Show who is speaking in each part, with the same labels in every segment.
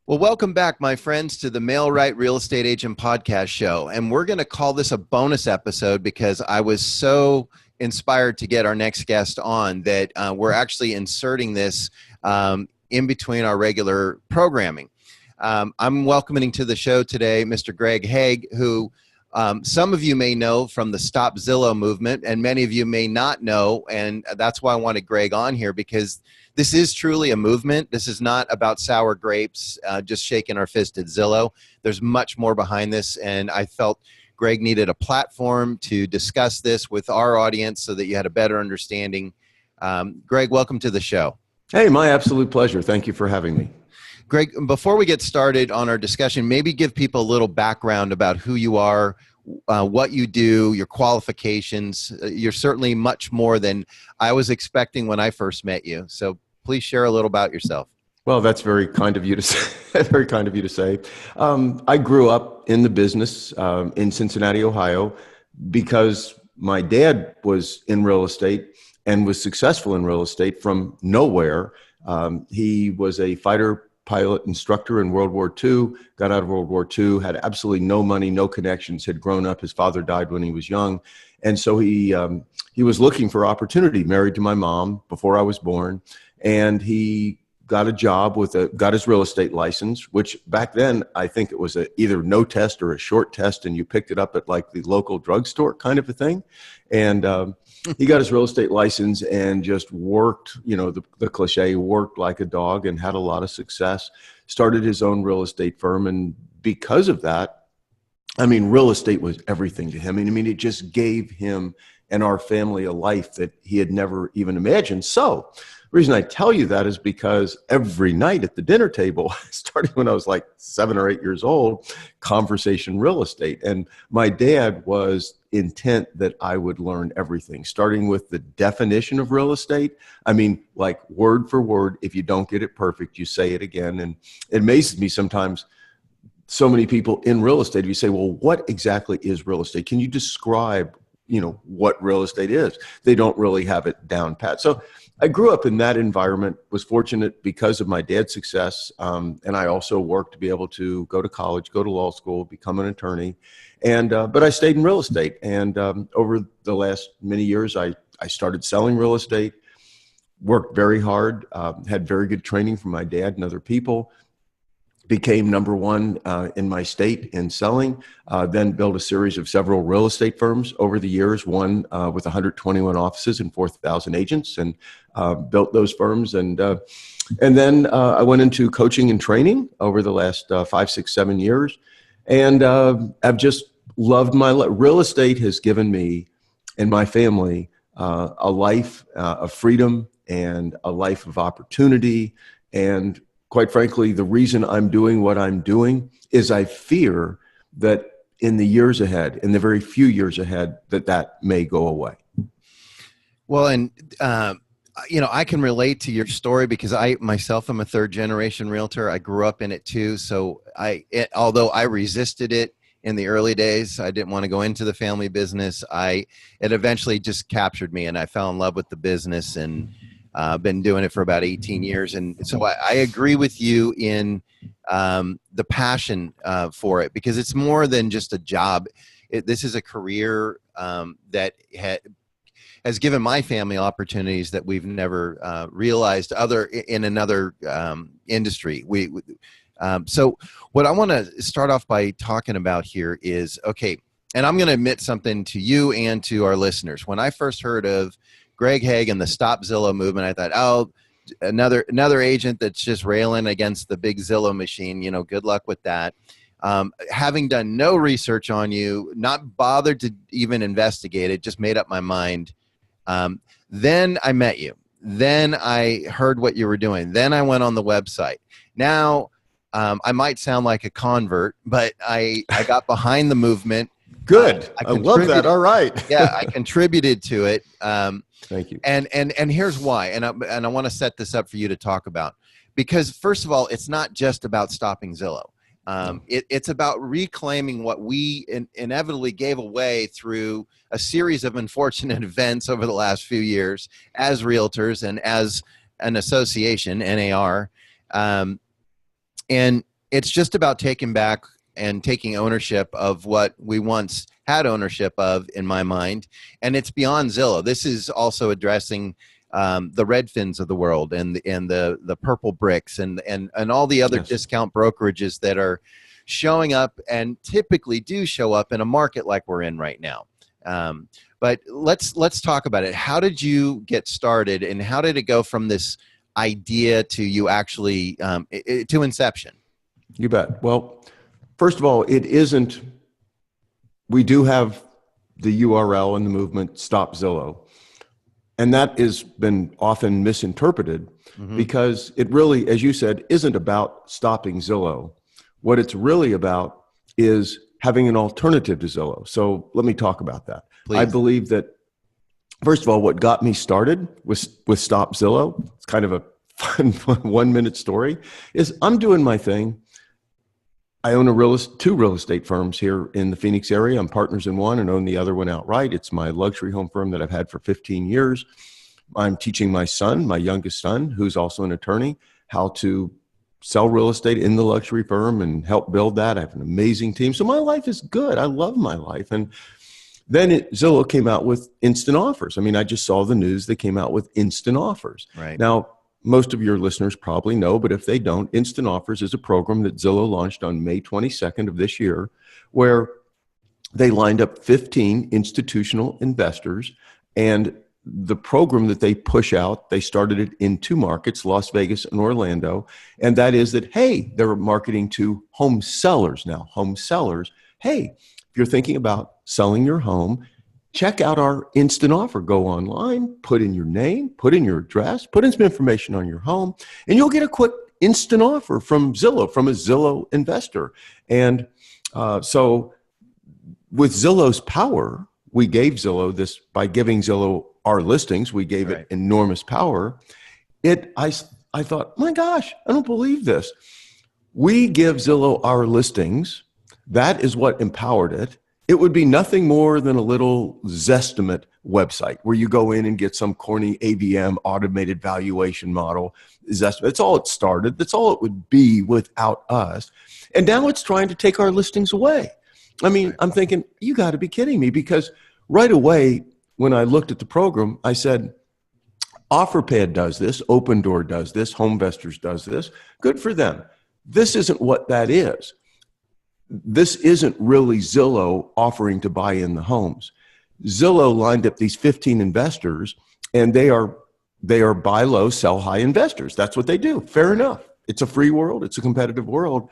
Speaker 1: Well, welcome back, my friends, to the Mail Right Real Estate Agent Podcast Show. And we're going to call this a bonus episode because I was so inspired to get our next guest on that we're actually inserting this in between our regular programming. I'm welcoming to the show today Mr. Greg Hague, who some of you may know from the Stop Zillow movement, and many of you may not know. And that's why I wanted Greg on here, because this is truly a movement. This is not about sour grapes, just shaking our fist at Zillow. There's much more behind this, and I felt Greg needed a platform to discuss this with our audience so that you had a better understanding. Greg, welcome to the show.
Speaker 2: Hey, my absolute pleasure. Thank you for having me.
Speaker 1: Greg, before we get started on our discussion, maybe give people a little background about who you are, what you do, your qualifications. You're certainly much more than I was expecting when I first met you. So please share a little about yourself.
Speaker 2: Well, that's very kind of you to say. Very kind of you to say. I grew up in the business in Cincinnati, Ohio, because my dad was in real estate and was successful in real estate from nowhere. He was a fighter pilot instructor in World War II, got out of World War II, had absolutely no money, no connections, had grown up. His father died when he was young. And so he was looking for opportunity, married to my mom before I was born. And he got a job got his real estate license, which back then, I think it was either no test or a short test, and you picked it up at like the local drugstore kind of a thing. And he got his real estate license and just worked, the cliche, worked like a dog and had a lot of success, started his own real estate firm. And because of that, real estate was everything to him. It just gave him and our family a life that he had never even imagined. So the reason I tell you that is because every night at the dinner table, starting when I was like 7 or 8 years old, conversation real estate. And my dad was intent that I would learn everything, starting with the definition of real estate. Like word for word, if you don't get it perfect, you say it again. And it amazes me sometimes, so many people in real estate, if you say, well, what exactly is real estate? Can you describe, what real estate is? They don't really have it down pat. So I grew up in that environment, was fortunate because of my dad's success. And I also worked to be able to go to college, go to law school, become an attorney. But I stayed in real estate. And over the last many years, I started selling real estate, worked very hard, had very good training from my dad and other people, became number one in my state in selling, then built a series of several real estate firms over the years, one with 121 offices and 4,000 agents, and built those firms. And then I went into coaching and training over the last 5, 6, 7 years. And I've just loved my life. Real estate has given me and my family a life of freedom and a life of opportunity. And quite frankly, the reason I'm doing what I'm doing is I fear that in the years ahead, in the very few years ahead, that may go away.
Speaker 1: Well, and I can relate to your story because I myself am a third generation realtor. I grew up in it too. So although I resisted it in the early days, I didn't want to go into the family business. It eventually just captured me, and I fell in love with the business, and been doing it for about 18 years. And so I agree with you in the passion for it, because it's more than just a job. This is a career that has given my family opportunities that we've never realized in another industry. So what I want to start off by talking about here is, okay, and I'm going to admit something to you and to our listeners. When I first heard of Greg Hague and the Stop Zillow movement, I thought, oh, another agent that's just railing against the big Zillow machine. Good luck with that. Having done no research on you, not bothered to even investigate it, just made up my mind. Then I met you. Then I heard what you were doing. Then I went on the website. Now, I might sound like a convert, but I got behind the movement.
Speaker 2: Good. I love that. All right.
Speaker 1: Yeah, I contributed to it.
Speaker 2: Thank you.
Speaker 1: And here's why. And I want to set this up for you to talk about, because first of all, it's not just about stopping Zillow. It's about reclaiming what we inevitably gave away through a series of unfortunate events over the last few years as realtors and as an association, NAR. And it's just about taking back and taking ownership of what we once had ownership of, in my mind. And it's beyond Zillow. This is also addressing the Redfins of the world, and the Purple Bricks, and all the other discount brokerages that are showing up, and typically do show up in a market like we're in right now. But let's talk about it. How did you get started, and how did it go from this idea to you actually to inception?
Speaker 2: You bet. Well, first of all, it isn't. We do have the URL and the movement Stop Zillow. And that has been often misinterpreted because it really, as you said, isn't about stopping Zillow. What it's really about is having an alternative to Zillow. So let me talk about that. Please. I believe that, first of all, what got me started with Stop Zillow, it's kind of a fun 1-minute story, is I'm doing my thing. I own two real estate firms here in the Phoenix area. I'm partners in one and own the other one outright. It's my luxury home firm that I've had for 15 years. I'm teaching my son, my youngest son, who's also an attorney, how to sell real estate in the luxury firm and help build that. I have an amazing team. So my life is good. I love my life. And then Zillow came out with instant offers. I mean, I just saw the news. They came out with instant offers.
Speaker 1: Right.
Speaker 2: Now, most of your listeners probably know, but if they don't, Instant Offers is a program that Zillow launched on May 22nd of this year, where they lined up 15 institutional investors. And the program that they push out, they started it in 2 markets, Las Vegas and Orlando. And that is that, hey, they're marketing to home sellers now. Home sellers, hey, if you're thinking about selling your home, check out our instant offer. Go online, put in your name, put in your address, put in some information on your home, and you'll get a quick instant offer from Zillow, from a Zillow investor. And so with Zillow's power, we gave Zillow this, by giving Zillow our listings, we gave it enormous power. I thought, my gosh, I don't believe this. We give Zillow our listings. That is what empowered it. It would be nothing more than a little Zestimate website where you go in and get some corny AVM, automated valuation model. Zestimate. That's all it started. That's all it would be without us. And now it's trying to take our listings away. I mean, I'm thinking, you got to be kidding me, because right away, when I looked at the program, I said, OfferPad does this, Open Door does this, HomeVestors does this. Good for them. This isn't what that is. This isn't really Zillow offering to buy in the homes. Zillow lined up these 15 investors, and they are buy low, sell high investors. That's what they do. Fair enough. It's a free world. It's a competitive world.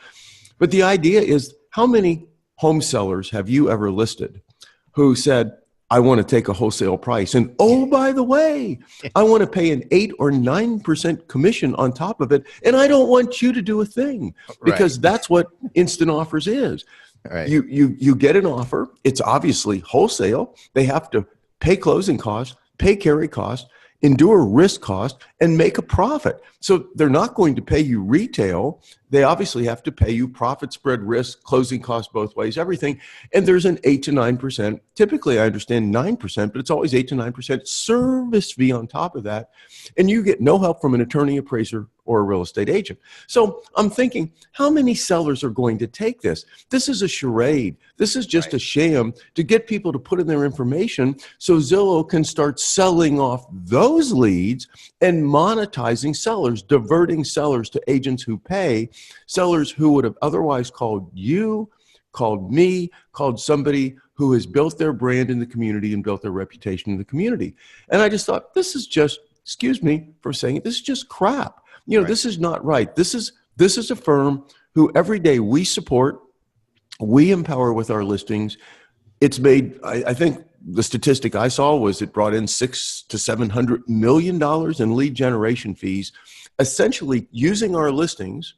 Speaker 2: But the idea is, how many home sellers have you ever listed who said, I want to take a wholesale price, and oh, by the way, I want to pay an 8 or 9% commission on top of it, and I don't want you to do a thing, because that's what instant offers is. Right. You get an offer. It's obviously wholesale. They have to pay closing costs, pay carry costs, endure risk cost, and make a profit. So they're not going to pay you retail. They obviously have to pay you profit spread risk, closing costs both ways, everything. And there's an 8 to 9%. Typically, I understand 9%, but it's always 8 to 9% service fee on top of that. And you get no help from an attorney, appraiser, or a real estate agent. So I'm thinking, how many sellers are going to take this? This is a charade. This is just a sham to get people to put in their information so Zillow can start selling off those leads and monetizing sellers, diverting sellers to agents who pay, sellers who would have otherwise called you, called me, called somebody who has built their brand in the community and built their reputation in the community. And I just thought, this is just, excuse me for saying it, this is just crap. You know, this is not right. This is a firm who every day we support, we empower with our listings. It's made, I think the statistic I saw was it brought in $600 to $700 million in lead generation fees, essentially using our listings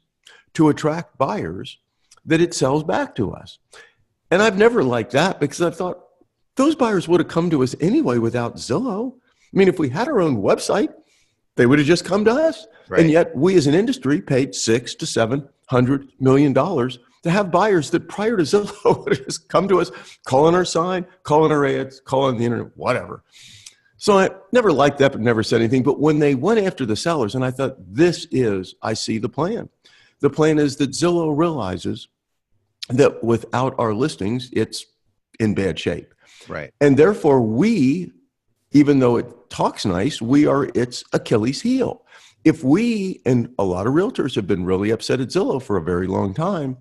Speaker 2: to attract buyers that it sells back to us. And I've never liked that, because I thought those buyers would have come to us anyway without Zillow. I mean, if we had our own website, they would have just come to us. Right. And yet we as an industry paid $600 to $700 million to have buyers that prior to Zillow would have just come to us, call on our sign, call on our ads, call on the internet, whatever. So I never liked that, but never said anything. But when they went after the sellers, and I thought, I see the plan. The plan is that Zillow realizes that without our listings, it's in bad shape.
Speaker 1: Right.
Speaker 2: And therefore we, even though it talks nice, we are its Achilles heel. If we, and a lot of realtors have been really upset at Zillow for a very long time,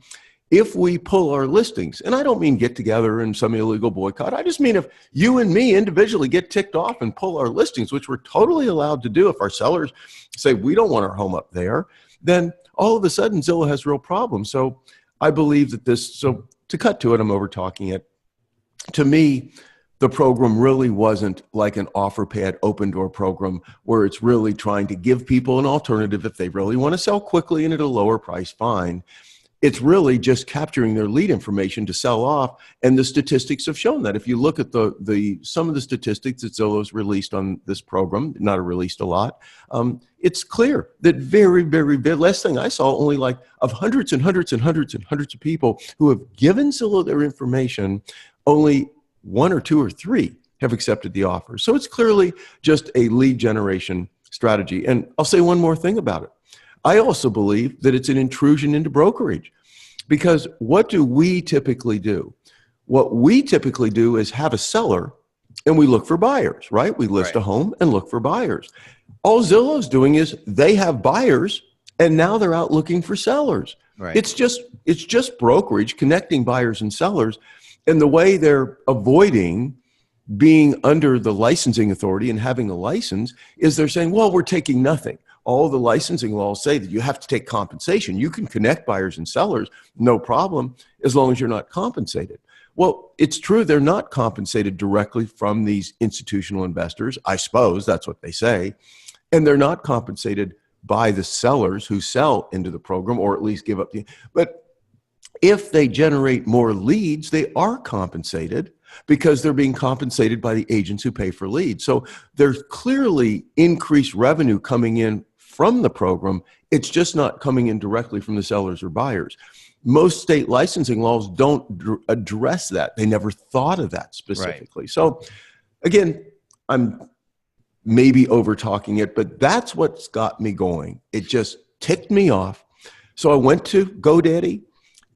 Speaker 2: if we pull our listings, and I don't mean get together in some illegal boycott, I just mean if you and me individually get ticked off and pull our listings, which we're totally allowed to do if our sellers say we don't want our home up there, then all of a sudden Zillow has real problems. So I believe that so to cut to it, I'm over talking it. To me, the program really wasn't like an offer pad open door program where it's really trying to give people an alternative if they really want to sell quickly and at a lower price, fine. It's really just capturing their lead information to sell off, and the statistics have shown that. If you look at some of the statistics that Zillow's released on this program, not released a lot, it's clear that very, very, last thing I saw, only like of hundreds and hundreds and hundreds and hundreds of people who have given Zillow their information, only 1 or 2 or 3 have accepted the offer. So it's clearly just a lead generation strategy. And I'll say one more thing about it. I also believe that it's an intrusion into brokerage, because what do we typically do? What we typically do is have a seller and we look for buyers, right? We list a home and look for buyers. All Zillow's doing is they have buyers and now they're out looking for sellers.
Speaker 1: Right.
Speaker 2: It's just brokerage connecting buyers and sellers. And the way they're avoiding being under the licensing authority and having a license is they're saying, well, we're taking nothing. All the licensing laws say that you have to take compensation. You can connect buyers and sellers, no problem, as long as you're not compensated. Well, it's true they're not compensated directly from these institutional investors. I suppose that's what they say. And they're not compensated by the sellers who sell into the program, or at least give up the... But if they generate more leads, they are compensated because they're being compensated by the agents who pay for leads. So there's clearly increased revenue coming in from the program. It's just not coming in directly from the sellers or buyers. Most state licensing laws don't address that. They never thought of that specifically. Right. So again, I'm maybe over talking it, but that's what's got me going. It just ticked me off. So I went to GoDaddy,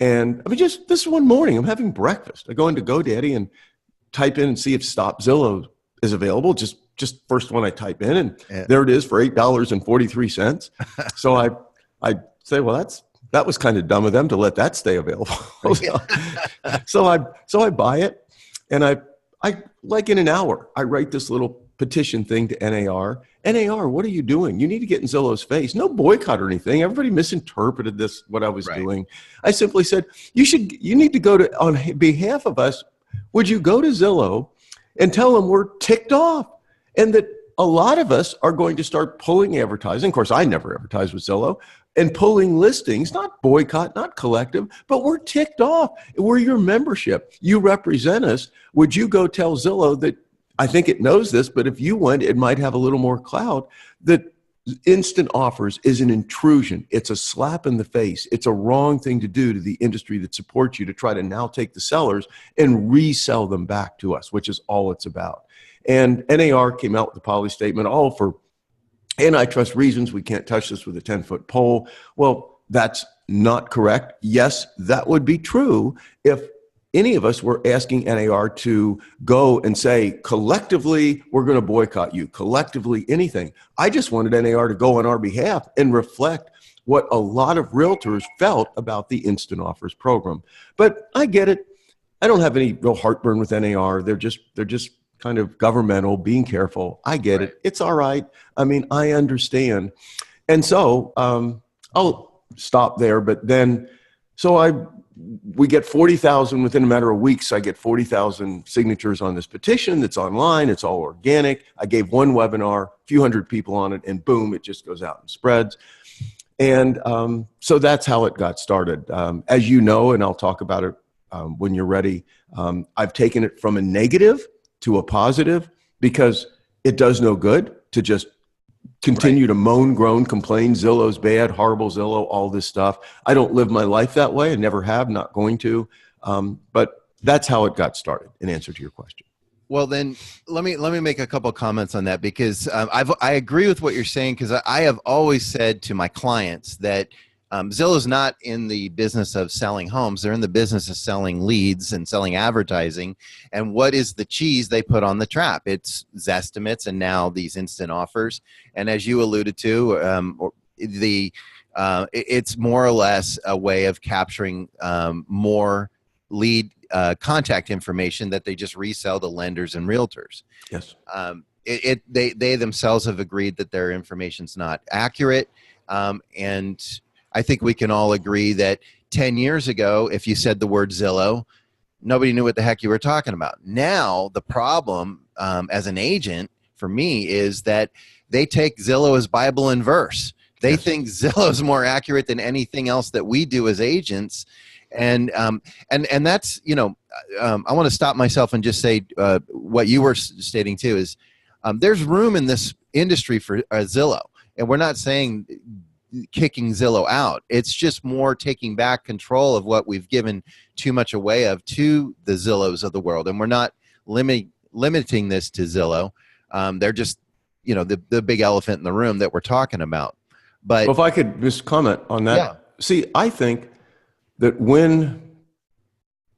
Speaker 2: and I mean, just this one morning, I'm having breakfast. I go into GoDaddy and type in and see if Stop Zillow is available. Just first one I type in, and there it is for $8.43. So I say, well, that was kind of dumb of them to let that stay available. So I buy it, and I like in an hour, I write this little petition thing to NAR. NAR, what are you doing? You need to get in Zillow's face. No boycott or anything. Everybody misinterpreted this, what I was doing. I simply said, you need to go to, on behalf of us, would you go to Zillow and tell them we're ticked off, and that a lot of us are going to start pulling advertising. Of course, I never advertised with Zillow, and pulling listings, not boycott, not collective, but we're ticked off. We're your membership. You represent us. Would you go tell Zillow that, I think it knows this, but if you went, it might have a little more clout, that instant offers is an intrusion. It's a slap in the face. It's a wrong thing to do to the industry that supports you, to try to now take the sellers and resell them back to us, which is all it's about. And NAR came out with the policy statement, all for antitrust reasons. We can't touch this with a 10-foot pole. Well, that's not correct. Yes, that would be true if any of us were asking NAR to go and say, collectively, we're going to boycott you, collectively, anything. I just wanted NAR to go on our behalf and reflect what a lot of realtors felt about the instant offers program. But I get it. I don't have any real heartburn with NAR. They're just kind of governmental, being careful. I get it. It's all right. I mean, I understand. And so I'll stop there. But then, we get 40,000 within a matter of weeks. I get 40,000 signatures on this petition that's online. It's all organic. I gave one webinar, a few hundred people on it, and boom, it just goes out and spreads. And so that's how it got started. As you know, and I'll talk about it when you're ready, I've taken it from a negative to a positive, because it does no good to just continue to moan, groan, complain, Zillow's bad, horrible Zillow, all this stuff. I don't live my life that way. I never have, not going to. But that's how it got started, in answer to your question.
Speaker 1: Well, then let me make a couple of comments on that, because I agree with what you're saying, because I have always said to my clients that Zillow's not in the business of selling homes. They're in the business of selling leads and selling advertising. And what is the cheese they put on the trap? It's Zestimates and now these instant offers. And as you alluded to, it's more or less a way of capturing more lead contact information that they just resell to lenders and realtors.
Speaker 2: Yes.
Speaker 1: They themselves have agreed that their information's not accurate. And I think we can all agree that 10 years ago, if you said the word Zillow, nobody knew what the heck you were talking about. Now, the problem as an agent for me is that they take Zillow as Bible and verse. They think Zillow is more accurate than anything else that we do as agents. And that's, I want to stop myself and just say what you were stating too is there's room in this industry for Zillow. And we're not saying kicking Zillow out. It's just more taking back control of what we've given too much away of to the Zillows of the world. And we're not limiting this to Zillow. They're just, the big elephant in the room that we're talking about. But
Speaker 2: well, if I could just comment on that.
Speaker 1: Yeah.
Speaker 2: See, I think that when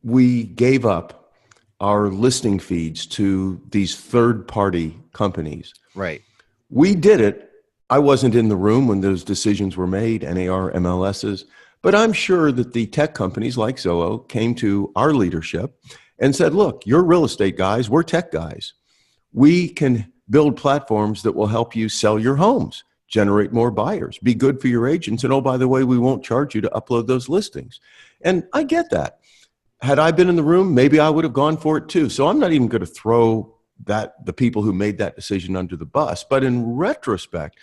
Speaker 2: we gave up our listing feeds to these third-party companies,
Speaker 1: right,
Speaker 2: we did it. I wasn't in the room when those decisions were made, NAR, MLSs, but I'm sure that the tech companies like Zillow came to our leadership and said, look, you're real estate guys, we're tech guys. We can build platforms that will help you sell your homes, generate more buyers, be good for your agents, and oh, by the way, we won't charge you to upload those listings. And I get that. Had I been in the room, maybe I would have gone for it too. So I'm not even going to throw the people who made that decision under the bus. But in retrospect,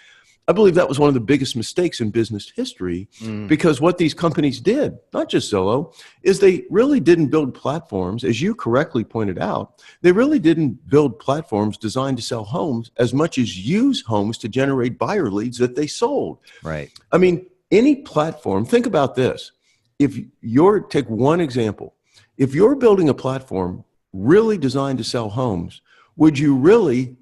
Speaker 2: I believe that was one of the biggest mistakes in business history because what these companies did, not just Zillow, is they really didn't build platforms, as you correctly pointed out, they really didn't build platforms designed to sell homes as much as use homes to generate buyer leads that they sold.
Speaker 1: right,
Speaker 2: I mean, any platform, think about this. Take one example. If you're building a platform really designed to sell homes, would you really,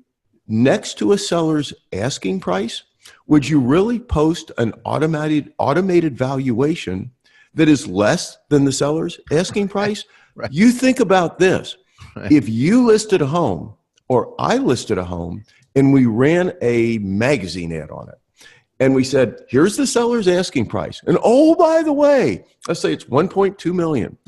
Speaker 2: next to a seller's asking price, would you really post an automated valuation that is less than the seller's asking price?
Speaker 1: Right.
Speaker 2: You think about this.
Speaker 1: Right.
Speaker 2: If you listed a home or I listed a home and we ran a magazine ad on it and we said, here's the seller's asking price. And oh, by the way, let's say it's 1.2 million.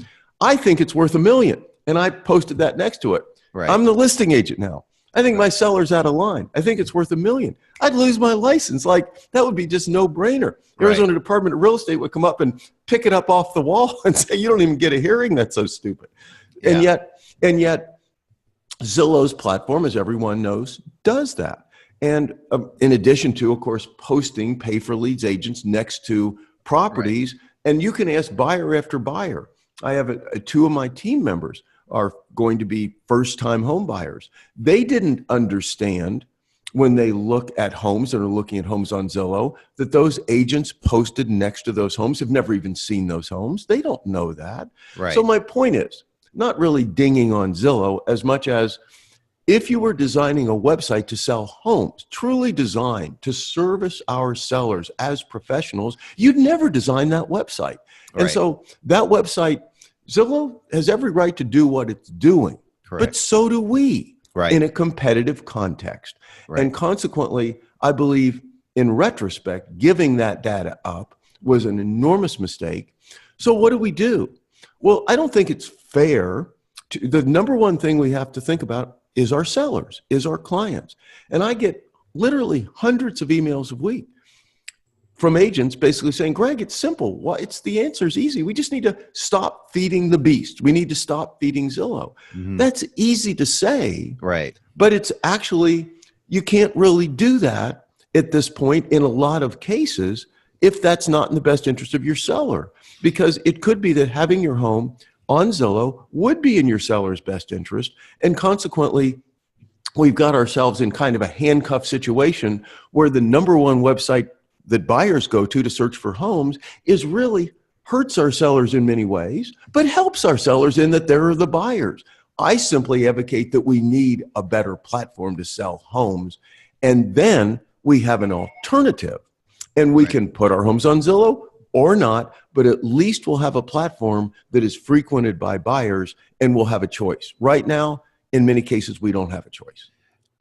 Speaker 2: I think it's worth $1 million. And I posted that next to it.
Speaker 1: Right.
Speaker 2: I'm the listing agent now. I think my seller's out of line. I think it's worth $1 million. I'd lose my license. Like, that would be just no brainer. Arizona Department of Real Estate would come up and pick it up off the wall and say, you don't even get a hearing. That's so stupid. Yeah. And yet Zillow's platform, as everyone knows, does that. And in addition to, of course, posting pay for leads agents next to properties, and you can ask buyer after buyer. I have two of my team members are going to be first-time home buyers. They didn't understand when they look at homes and are looking at homes on Zillow that those agents posted next to those homes have never even seen those homes. They don't know that.
Speaker 1: Right.
Speaker 2: So my point is not really dinging on Zillow as much as if you were designing a website to sell homes, truly designed to service our sellers as professionals, you'd never design that website. And so that website, Zillow has every right to do what it's doing, but so do we in a competitive context. And consequently, I believe in retrospect, giving that data up was an enormous mistake. So what do? Well, I don't think it's fair. The number one thing we have to think about is our sellers, is our clients. And I get literally hundreds of emails a week from agents basically saying, Greg, it's simple. The answer is easy. We just need to stop feeding the beast. We need to stop feeding Zillow. Mm-hmm. That's easy to say, but it's actually, you can't really do that at this point in a lot of cases if that's not in the best interest of your seller, because it could be that having your home on Zillow would be in your seller's best interest. And consequently, we've got ourselves in kind of a handcuff situation where the number one website that buyers go to search for homes is really hurts our sellers in many ways, but helps our sellers in that they're the buyers. I simply advocate that we need a better platform to sell homes, and then we have an alternative, and we can put our homes on Zillow, or not, but at least we'll have a platform that is frequented by buyers and we'll have a choice. Right now, in many cases, we don't have a choice.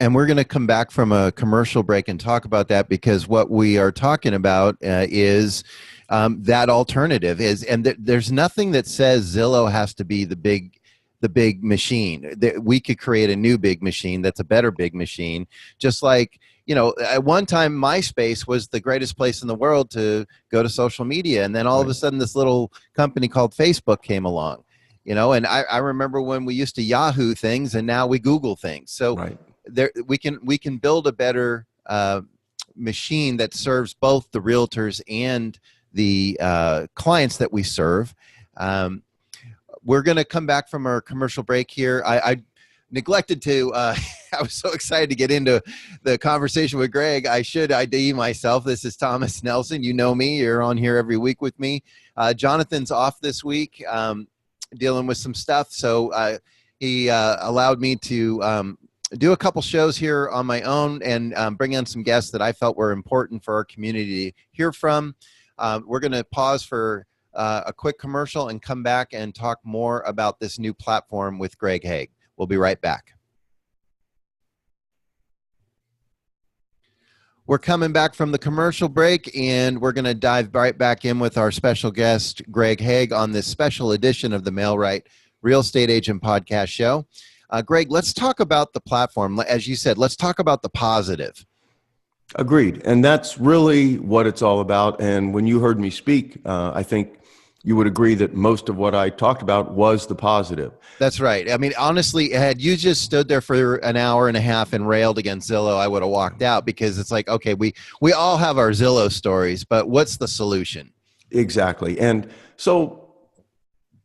Speaker 1: And we're going to come back from a commercial break and talk about that, because what we are talking about is that alternative is, and there's nothing that says Zillow has to be the big machine. We could create a new big machine that's a better big machine. Just like, at one time MySpace was the greatest place in the world to go to social media, and then all of a sudden this little company called Facebook came along. And I remember when we used to Yahoo things, and now we Google things. So we can build a better machine that serves both the realtors and the clients that we serve. We're going to come back from our commercial break here. I neglected to, I was so excited to get into the conversation with Greg. I should ID myself. This is Thomas Nelson. You know me. You're on here every week with me. Jonathan's off this week, dealing with some stuff. So he allowed me to do a couple shows here on my own and bring in some guests that I felt were important for our community to hear from. We're going to pause for a quick commercial and come back and talk more about this new platform with Greg Hague. We'll be right back. We're coming back from the commercial break, and we're going to dive right back in with our special guest, Greg Hague, on this special edition of the MailRight Real Estate Agent Podcast Show. Greg, let's talk about the platform. As you said, let's talk about the positive.
Speaker 2: Agreed. And that's really what it's all about. And when you heard me speak, I think you would agree that most of what I talked about was the positive.
Speaker 1: That's right. I mean, honestly, had you just stood there for an hour and a half and railed against Zillow, I would have walked out, because it's like, okay, we all have our Zillow stories, but what's the solution?
Speaker 2: Exactly. And so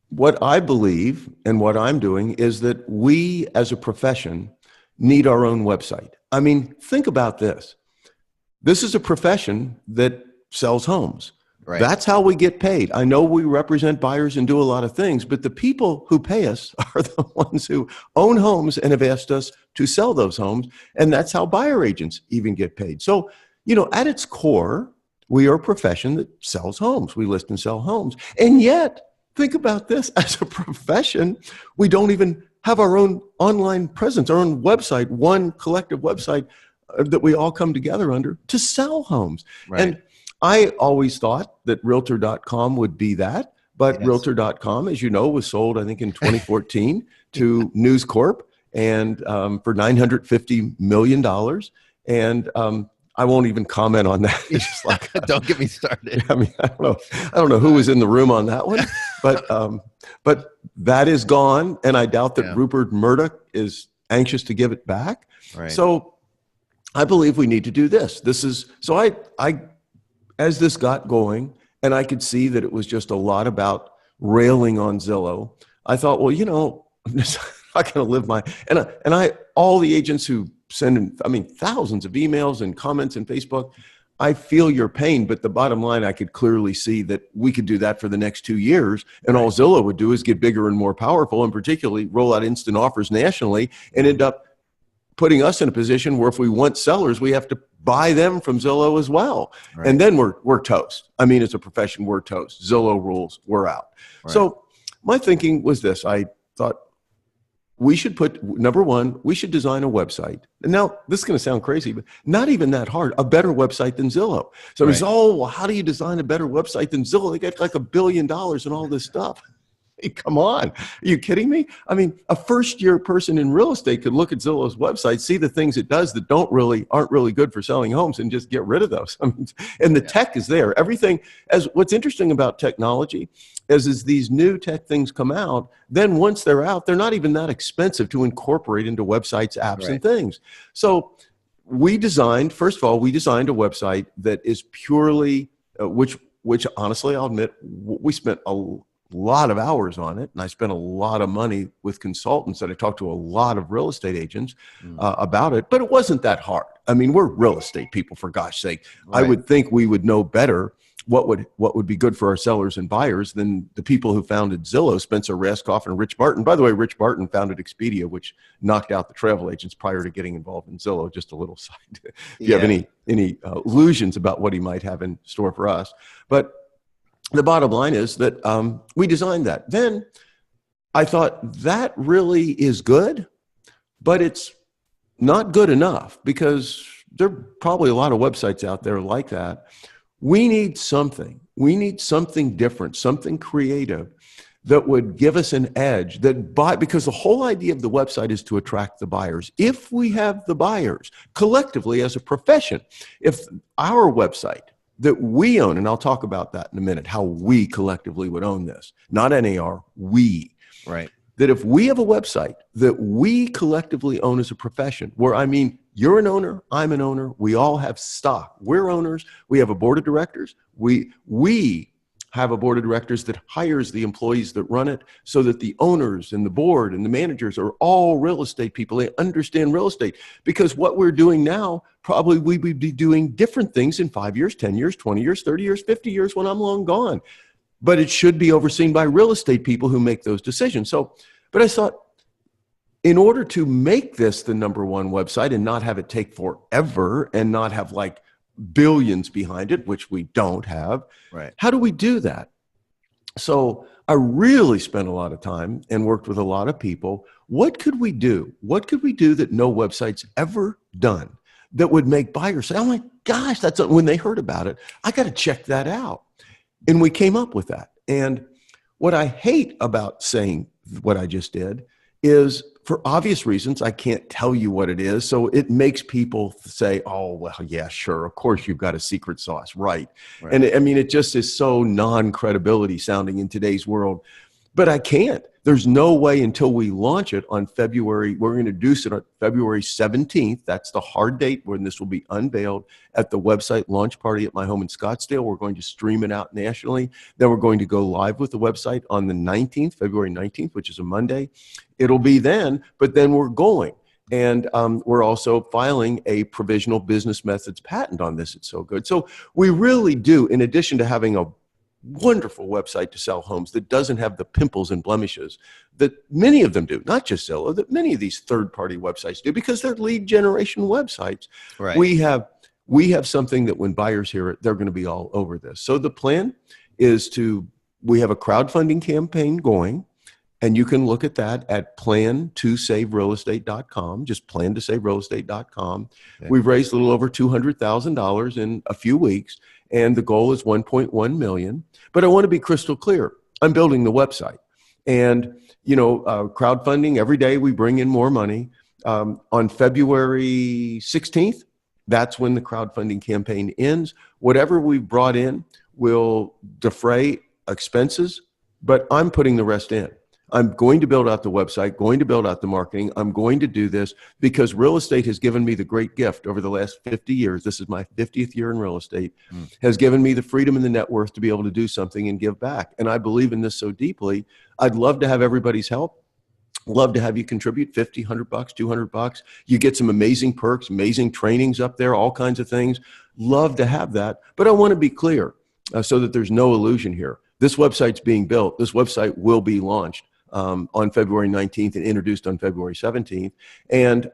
Speaker 2: what I believe and what I'm doing is that we as a profession need our own website. I mean, think about this. This is a profession that sells homes. Right. That's how we get paid. I know we represent buyers and do a lot of things, but the people who pay us are the ones who own homes and have asked us to sell those homes. And that's how buyer agents even get paid. So, at its core, we are a profession that sells homes. We list and sell homes. And yet, think about this, as a profession, we don't even have our own online presence, our own website, one collective website that we all come together under to sell homes. Right. And I always thought that Realtor.com would be that, but yes. Realtor.com, as you know, was sold, I think, in 2014 to News Corp and for $950 million. And I won't even comment on that. It's just like,
Speaker 1: don't get me started.
Speaker 2: I mean, I don't know who was in the room on that one, but that is gone, and I doubt that Rupert Murdoch is anxious to give it back. Right. So I believe we need to do this. I as this got going, and I could see that it was just a lot about railing on Zillow, I thought, well, I'm just not going to live all the agents who send in, thousands of emails and comments in Facebook, I feel your pain, but the bottom line, I could clearly see that we could do that for the next 2 years, and all Zillow would do is get bigger and more powerful, and particularly roll out instant offers nationally and end up putting us in a position where if we want sellers, we have to buy them from Zillow as well. Right. And then we're toast. As a profession, we're toast. Zillow rules, we're out. Right. So my thinking was this. I thought we should number one, we should design a website. And now this is going to sound crazy, but not even that hard, a better website than Zillow. So it's, how do you design a better website than Zillow? They get like $1 billion and all this stuff. Hey, come on. Are you kidding me? A first-year person in real estate could look at Zillow's website, see the things it does that aren't really good for selling homes, and just get rid of those. And the tech is there. Everything, what's interesting about technology is these new tech things come out, then once they're out, they're not even that expensive to incorporate into websites, apps, and things. So first of all, we designed a website that is purely, which honestly, I'll admit, we spent a lot of hours on it, and I spent a lot of money with consultants that I talked to a lot of real estate agents about it, but it wasn't that hard. We're real estate people, for gosh sake. Right. I would think we would know better what would be good for our sellers and buyers than the people who founded Zillow, Spencer Raskoff and Rich Barton. By the way, Rich Barton founded Expedia, which knocked out the travel agents prior to getting involved in Zillow. Just a little side. If you have any illusions about what he might have in store for us. But the bottom line is that we designed that. Then I thought that really is good, but it's not good enough because there are probably a lot of websites out there like that. We need something. We need something different, something creative that would give us an edge because the whole idea of the website is to attract the buyers. If we have the buyers collectively as a profession, if our website that we own, and I'll talk about that in a minute, how we collectively would own this, not NAR, we.
Speaker 1: Right.
Speaker 2: That if we have a website that we collectively own as a profession, where you're an owner, I'm an owner, we all have stock, we're owners, we have a board of directors, we have a board of directors that hires the employees that run it so that the owners and the board and the managers are all real estate people. They understand real estate because what we're doing now, probably we would be doing different things in 5 years, 10 years, 20 years, 30 years, 50 years when I'm long gone. But it should be overseen by real estate people who make those decisions. But I thought, in order to make this the number one website and not have it take forever and not have like billions behind it, which we don't have,
Speaker 1: right?
Speaker 2: How do we do that? So I really spent a lot of time and worked with a lot of people. What could we do? What could we do that no website's ever done that would make buyers say, oh my gosh, when they heard about it, I got to check that out. And we came up with that. And what I hate about saying what I just did is, for obvious reasons, I can't tell you what it is. So it makes people say, oh, well, yeah, sure. Of course, you've got a secret sauce. Right. And it just is so non-credibility sounding in today's world. But I can't. There's no way until we launch it on February. We're going to introduce it on February 17th. That's the hard date when this will be unveiled at the website launch party at my home in Scottsdale. We're going to stream it out nationally. Then we're going to go live with the website on the 19th, February 19th, which is a Monday. It'll be then, but then we're going. And we're also filing a provisional business methods patent on this. It's so good. So we really do, in addition to having a wonderful website to sell homes that doesn't have the pimples and blemishes that many of them do, not just Zillow, that many of these third-party websites do because they're lead generation websites.
Speaker 1: Right.
Speaker 2: We have something that when buyers hear it, they're going to be all over this. So the plan is we have a crowdfunding campaign going, and you can look at that at plan2saverealestate.com, just plan2saverealestate.com. Okay. We've raised a little over $200,000 in a few weeks, and the goal is 1.1 million. But I want to be crystal clear. I'm building the website. And, crowdfunding, every day we bring in more money. On February 16th, that's when the crowdfunding campaign ends. Whatever we've brought in will defray expenses, but I'm putting the rest in. I'm going to build out the website, going to build out the marketing. I'm going to do this because real estate has given me the great gift over the last 50 years. This is my 50th year in real estate, has given me the freedom and the net worth to be able to do something and give back. And I believe in this so deeply. I'd love to have everybody's help. Love to have you contribute $50, $100, $200. You get some amazing perks, amazing trainings up there, all kinds of things. Love to have that. But I want to be clear so that there's no illusion here. This website's being built. This website will be launched on February 19th and introduced on February 17th. And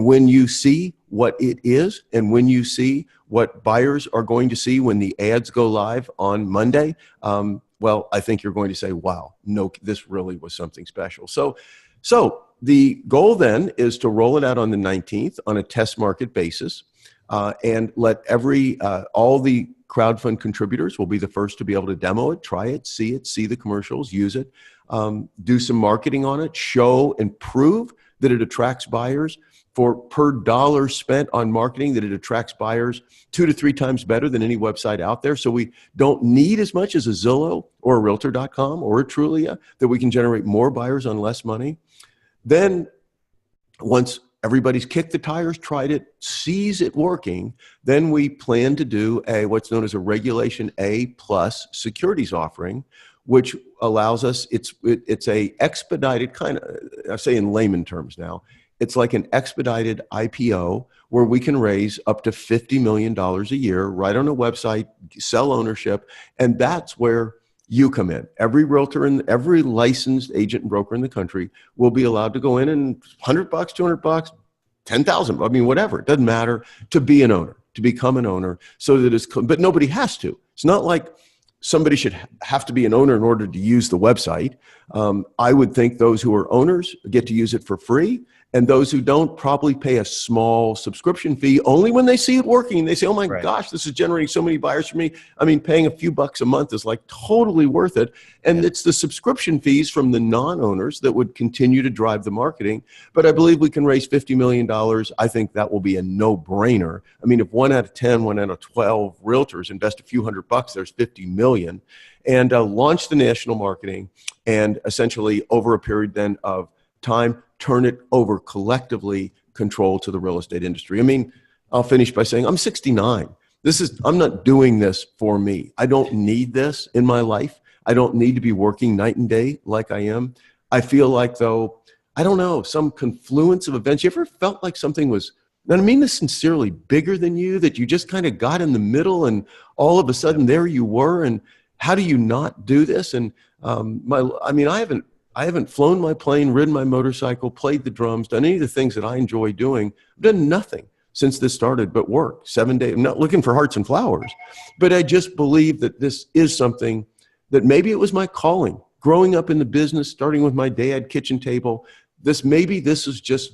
Speaker 2: when you see what it is and when you see what buyers are going to see when the ads go live on Monday, well, I think you're going to say, wow, no, this really was something special. So the goal then is to roll it out on the 19th on a test market basis and let all the crowdfund contributors will be the first to be able to demo it, try it, see the commercials, use it, do some marketing on it, show and prove that it attracts buyers for per dollar spent on marketing, that it attracts buyers 2 to 3 times better than any website out there. So we don't need as much as a Zillow or a Realtor.com or a Trulia, that we can generate more buyers on less money. Then once everybody's kicked the tires, tried it, sees it working, then we plan to do what's known as a Regulation A plus securities offering, which allows us, it's a expedited kind of, I say in layman terms now, it's like an expedited IPO where we can raise up to $50 million a year right on a website, sell ownership, and that's where you come in. Every realtor and every licensed agent and broker in the country will be allowed to go in and $100, $200, 10,000, I mean, whatever, it doesn't matter, to be an owner, to become an owner, so that but nobody has to. It's not like somebody should have to be an owner in order to use the website. I would think those who are owners get to use it for free, and those who don't probably pay a small subscription fee only when they see it working. They say, oh my gosh, this is generating so many buyers for me. I mean, paying a few bucks a month is like totally worth it. And it's the subscription fees from the non-owners that would continue to drive the marketing. But I believe we can raise $50 million. I think that will be a no-brainer. I mean, if 1 out of 10, 1 out of 12 realtors invest a few $100, there's 50 million. And launch the national marketing, and essentially over a period then of time, turn it over collectively control to the real estate industry. I mean, I'll finish by saying I'm 69. I'm not doing this for me. I don't need this in my life. I don't need to be working night and day like I am. I feel like, though, I don't know, some confluence of events. You ever felt like something was, and I mean this sincerely, bigger than you, that you just kind of got in the middle and all of a sudden there you were, and how do you not do this? And I haven't flown my plane, ridden my motorcycle, played the drums, done any of the things that I enjoy doing. I've done nothing since this started but work 7 days. I'm not looking for hearts and flowers, but I just believe that this is something that maybe it was my calling. Growing up in the business, starting with my dad, kitchen table, this is just,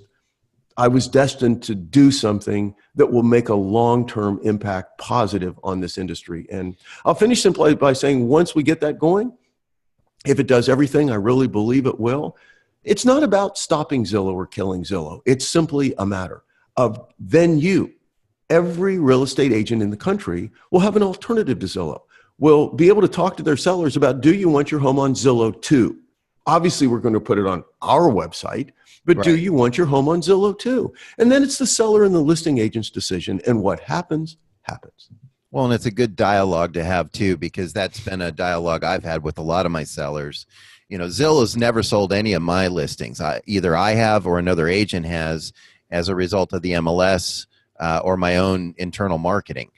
Speaker 2: I was destined to do something that will make a long-term impact positive on this industry. And I'll finish simply by saying, once we get that going, if it does everything I really believe it will, it's not about stopping Zillow or killing Zillow. It's simply a matter of then every real estate agent in the country will have an alternative to Zillow. Will be able to talk to their sellers about, do you want your home on Zillow too? Obviously, we're going to put it on our website, but do you want your home on Zillow too? And then it's the seller and the listing agent's decision, and what happens, happens.
Speaker 1: Well, and it's a good dialogue to have too, because that's been a dialogue I've had with a lot of my sellers. You know, Zillow's never sold any of my listings. Either I have or another agent has, as a result of the MLS or my own internal marketing.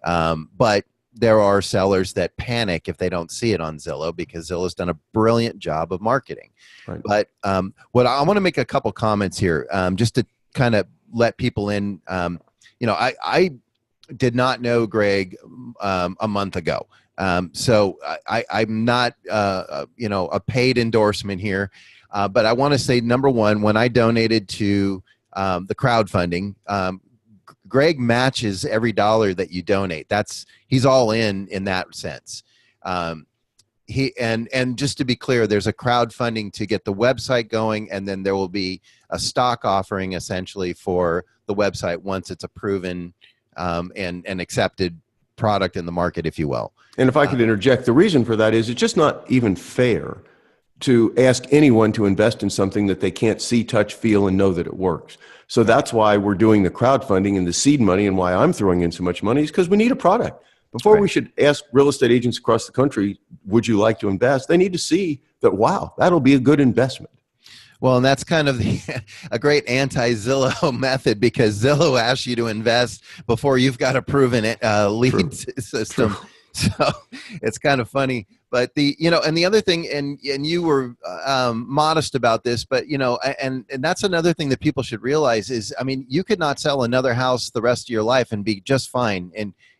Speaker 1: But there are sellers that panic if they don't see it on Zillow, because Zillow's done a brilliant job of marketing. Right. But what I want to make a couple comments here, just to kind of let people in. I did not know Greg a month ago. So I'm not, a paid endorsement here. But I want to say, number one, when I donated to the crowdfunding, Greg matches every dollar that you donate. He's all in that sense. And just to be clear, there's a crowdfunding to get the website going, and then there will be a stock offering essentially for the website once it's a proven and accepted product in the market, if you will.
Speaker 2: And if I could interject, the reason for that is it's just not even fair to ask anyone to invest in something that they can't see, touch, feel, and know that it works. So that's why we're doing the crowdfunding and the seed money, and why I'm throwing in so much money is because we need a product. Before we should ask real estate agents across the country, would you like to invest? They need to see that, wow, that'll be a good investment.
Speaker 1: Well, and that's kind of a great anti-Zillow method, because Zillow asks you to invest before you've got a proven lead system. True. So it's kind of funny. But and the other thing, and you were modest about this, but and that's another thing that people should realize is, I mean, you could not sell another house the rest of your life and be just fine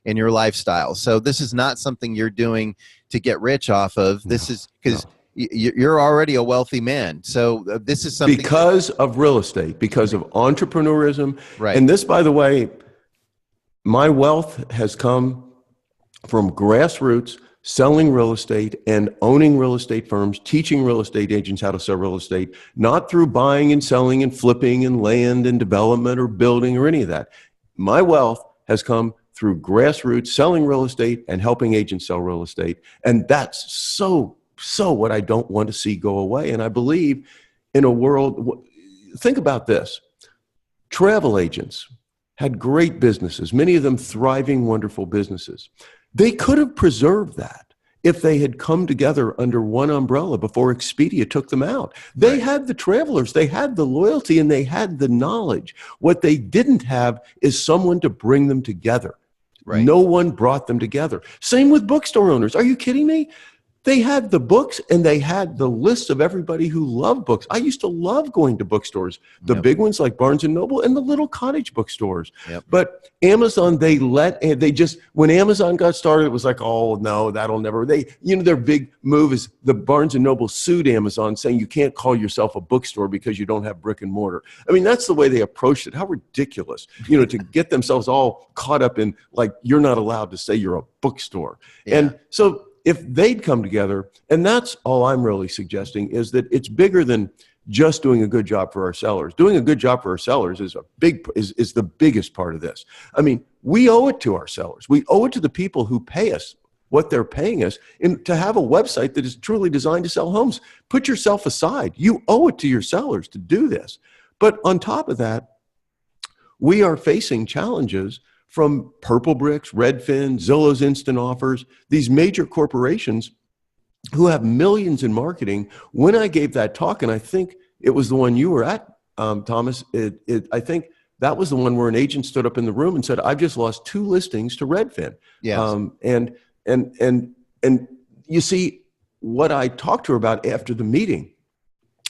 Speaker 1: in your lifestyle. So this is not something you're doing to get rich off of. This is because you're already a wealthy man. So this is something
Speaker 2: because of real estate, because of entrepreneurism.
Speaker 1: Right.
Speaker 2: And this, by the way, my wealth has come from grassroots, selling real estate and owning real estate firms, teaching real estate agents how to sell real estate, not through buying and selling and flipping and land and development or building or any of that. My wealth has come through grassroots, selling real estate and helping agents sell real estate. And that's so what I don't want to see go away. And I believe in a world, think about this. Travel agents had great businesses, many of them thriving, wonderful businesses. They could have preserved that if they had come together under one umbrella before Expedia took them out. They had the travelers, they had the loyalty, and they had the knowledge. What they didn't have is someone to bring them together. Right. No one brought them together. Same with bookstore owners. Are you kidding me? They had the books and they had the list of everybody who loved books. I used to love going to bookstores, the big ones like Barnes and Noble and the little cottage bookstores. But Amazon, when Amazon got started, it was like, oh no, that'll never, their big move is the Barnes and Noble sued Amazon saying you can't call yourself a bookstore because you don't have brick and mortar. I mean, that's the way they approached it. How ridiculous, to get themselves all caught up in like, you're not allowed to say you're a bookstore. And so if they'd come together, and that's all I'm really suggesting, is that it's bigger than just doing a good job for our sellers. Doing a good job for our sellers is the biggest part of this. I mean, we owe it to our sellers. We owe it to the people who pay us what they're paying us, and to have a website that is truly designed to sell homes. Put yourself aside. You owe it to your sellers to do this. But on top of that, we are facing challenges from Purplebricks, Redfin, Zillow's instant offers, these major corporations who have millions in marketing. When I gave that talk, and I think it was the one you were at, Thomas, I think that was the one where an agent stood up in the room and said, I've just lost 2 listings to Redfin.
Speaker 1: Yes.
Speaker 2: And you see, what I talked to her about after the meeting,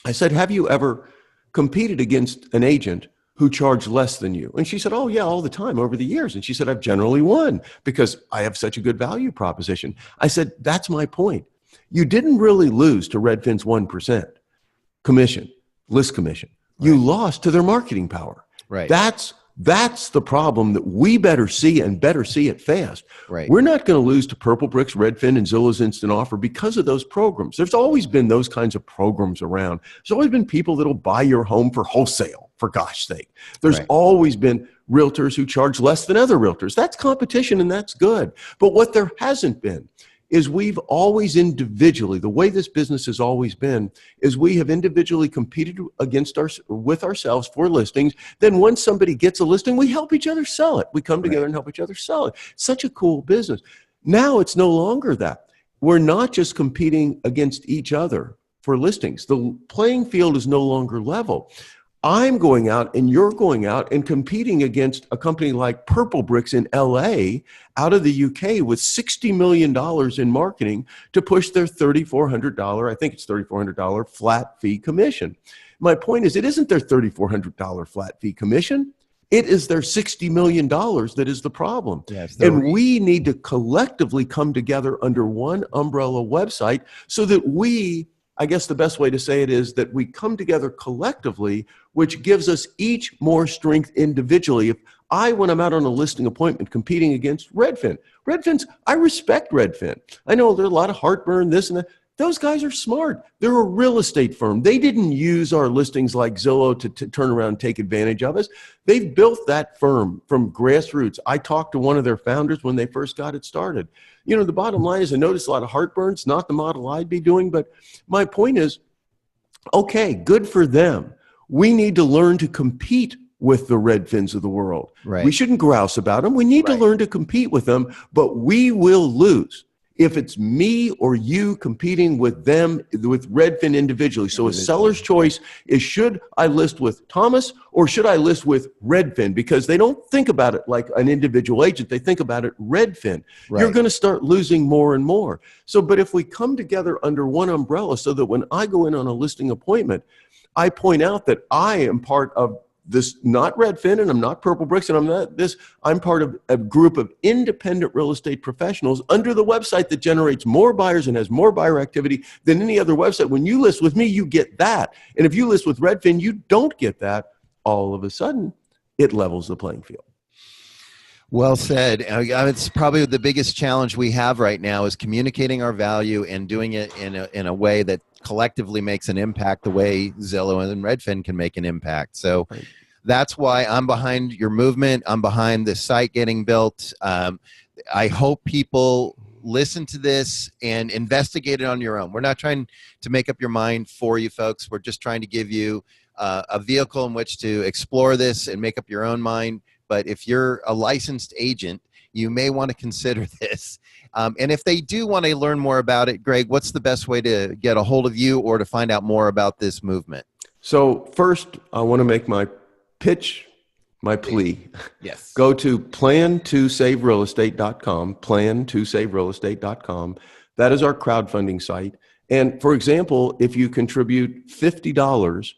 Speaker 2: I said, have you ever competed against an agent who charged less than you? And she said, oh yeah, all the time over the years. And she said, I've generally won because I have such a good value proposition. I said, that's my point. You didn't really lose to Redfin's 1% commission, list commission. You lost to their marketing power.
Speaker 1: Right.
Speaker 2: That's the problem that we better see, and better see it fast.
Speaker 1: Right.
Speaker 2: We're not going to lose to Purplebricks, Redfin, and Zillow's Instant Offer because of those programs. There's always been those kinds of programs around. There's always been people that'll buy your home for wholesale, for gosh sake. There's always been realtors who charge less than other realtors. That's competition, and that's good. But what there hasn't been is we've always individually, the way this business has always been, is we have individually competed with ourselves for listings. Then once somebody gets a listing, we help each other sell it. We come together and help each other sell it. Such a cool business. Now it's no longer that. We're not just competing against each other for listings. The playing field is no longer level. I'm going out and you're going out and competing against a company like Purplebricks in LA out of the UK with $60 million in marketing to push their $3,400, I think it's $3,400 flat fee commission. My point is, it isn't their $3,400 flat fee commission. It is their $60 million that is the problem. Yes, and we need to collectively come together under one umbrella website so that I guess the best way to say it is that we come together collectively, which gives us each more strength individually. When I'm out on a listing appointment competing against I respect Redfin. I know there's a lot of heartburn, this and that. Those guys are smart. They're a real estate firm. They didn't use our listings like Zillow to turn around and take advantage of us. They've built that firm from grassroots. I talked to one of their founders when they first got it started. The bottom line is I noticed a lot of heartburn. It's not the model I'd be doing, but my point is, okay, good for them. We need to learn to compete with the Redfins of the world. Right. We shouldn't grouse about them. We need to learn to compete with them, but we will lose if it's me or you competing with them, with Redfin individually. So a seller's choice is, should I list with Thomas or should I list with Redfin? Because they don't think about it like an individual agent. They think about it Redfin. Right. You're going to start losing more and more. But if we come together under one umbrella so that when I go in on a listing appointment, I point out that I am part of this, not Redfin, and I'm not Purplebricks, and I'm not this. I'm part of a group of independent real estate professionals under the website that generates more buyers and has more buyer activity than any other website. When you list with me, you get that. And if you list with Redfin, you don't get that. All of a sudden, it levels the playing field.
Speaker 1: Well said. It's probably the biggest challenge we have right now is communicating our value and doing it in a way that collectively makes an impact the way Zillow and Redfin can make an impact. So that's why I'm behind your movement. I'm behind the site getting built. I hope people listen to this and investigate it on your own. We're not trying to make up your mind for you folks. We're just trying to give you a vehicle in which to explore this and make up your own mind. But if you're a licensed agent, you may want to consider this. And if they do want to learn more about it, Greg, what's the best way to get a hold of you or to find out more about this movement? So
Speaker 2: first, I want to make my pitch, my plea.
Speaker 1: Yes.
Speaker 2: Go to plan2saverealestate.com, plan2saverealestate.com. That is our crowdfunding site. And for example, if you contribute $50,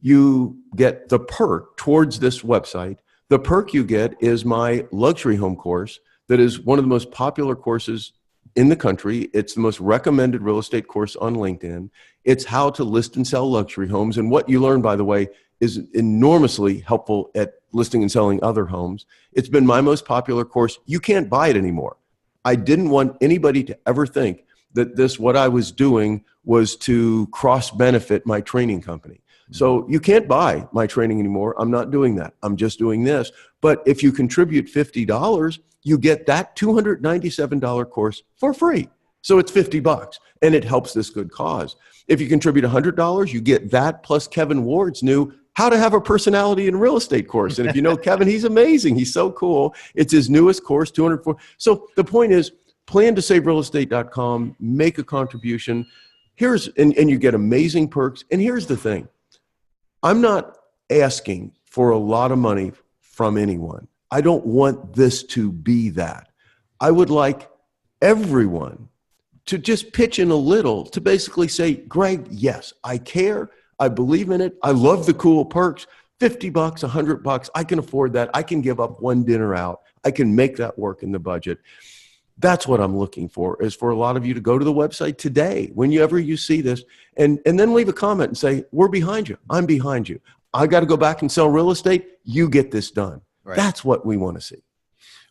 Speaker 2: you get the perk towards this website. The perk you get is my luxury home course that is one of the most popular courses in the country. It's the most recommended real estate course on LinkedIn. It's how to list and sell luxury homes. And what you learn, by the way, is enormously helpful at listing and selling other homes. It's been my most popular course. You can't buy it anymore. I didn't want anybody to ever think that what I was doing was to cross-benefit my training company. So you can't buy my training anymore. I'm not doing that. I'm just doing this. But if you contribute $50, you get that $297 course for free. So it's $50 and it helps this good cause. If you contribute $100, you get that plus Kevin Ward's new How to Have a Personality in Real Estate course. And if you know Kevin, he's amazing. He's so cool. It's his newest course, 204. So the point is, plan to saverealestate.com, make a contribution. And you get amazing perks. And here's the thing. I'm not asking for a lot of money from anyone. I don't want this to be that. I would like everyone to just pitch in a little to basically say, Greg, yes, I care. I believe in it. I love the cool perks. $50, $100. I can afford that. I can give up one dinner out. I can make that work in the budget. That's what I'm looking for, is for a lot of you to go to the website today, whenever you see this, and then leave a comment and say, we're behind you. I'm behind you. I got to go back and sell real estate. You get this done. Right. That's what we want to see.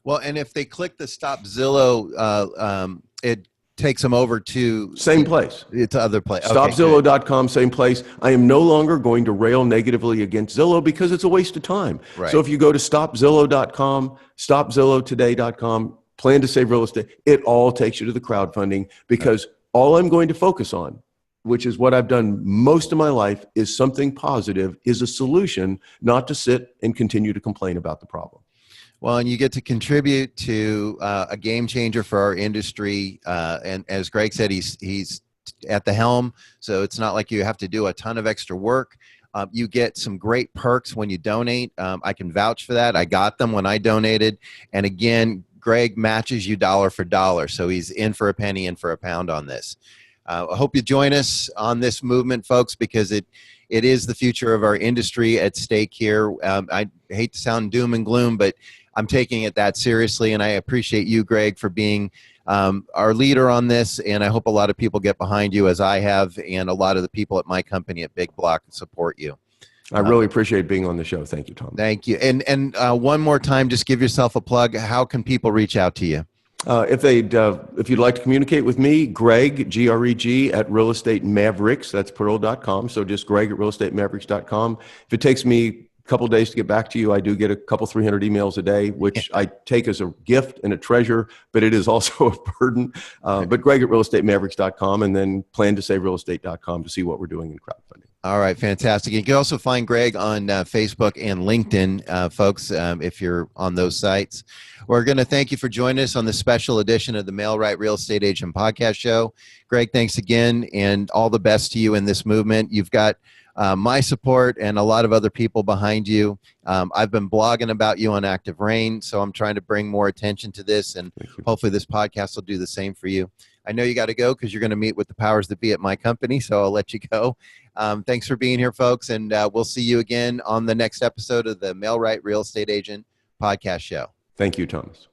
Speaker 1: Well, and if they click the Stop Zillow, it takes them over to
Speaker 2: same place.
Speaker 1: It's other place.
Speaker 2: StopZillow.com, same place. I am no longer going to rail negatively against Zillow because it's a waste of time. Right. So if you go to StopZillow.com, StopZillowToday.com, plan to save real estate, it all takes you to the crowdfunding, because all I'm going to focus on, which is what I've done most of my life, is something positive, is a solution, not to sit and continue to complain about the problem.
Speaker 1: Well, and you get to contribute to a game changer for our industry. And as Greg said, he's at the helm, so it's not like you have to do a ton of extra work. You get some great perks when you donate. I can vouch for that. I got them when I donated. And again, Greg matches you dollar for dollar. So he's in for a penny, in for a pound on this. I hope you join us on this movement, folks, because it is the future of our industry at stake here. I hate to sound doom and gloom, but I'm taking it that seriously. And I appreciate you, Greg, for being our leader on this. And I hope a lot of people get behind you, as I have, and a lot of the people at my company at Big Block support you.
Speaker 2: I really appreciate being on the show. Thank you, Tom.
Speaker 1: Thank you. And one more time, just give yourself a plug. How can people reach out to you?
Speaker 2: If you'd like to communicate with me, Greg, Greg, at Real Estate Mavericks, that's plural.com. So just Greg at realestatemaverics.com. If it takes me a couple of days to get back to you, I do get a couple 300 emails a day, which I take as a gift and a treasure, but it is also a burden. But Greg at realestatemaverics.com, and then plan to saverealestate.com to see what we're doing in crowdfunding.
Speaker 1: All right, fantastic. You can also find Greg on Facebook and LinkedIn, folks, if you're on those sites. We're going to thank you for joining us on this special edition of the Mail-Right Real Estate Agent Podcast Show. Greg, thanks again, and all the best to you in this movement. You've got my support and a lot of other people behind you. I've been blogging about you on Active Rain, so I'm trying to bring more attention to this, and hopefully this podcast will do the same for you. I know you got to go because you're going to meet with the powers that be at my company, so I'll let you go. Thanks for being here, folks, and we'll see you again on the next episode of the Mail-Right Real Estate Agent Podcast Show.
Speaker 2: Thank you, Thomas.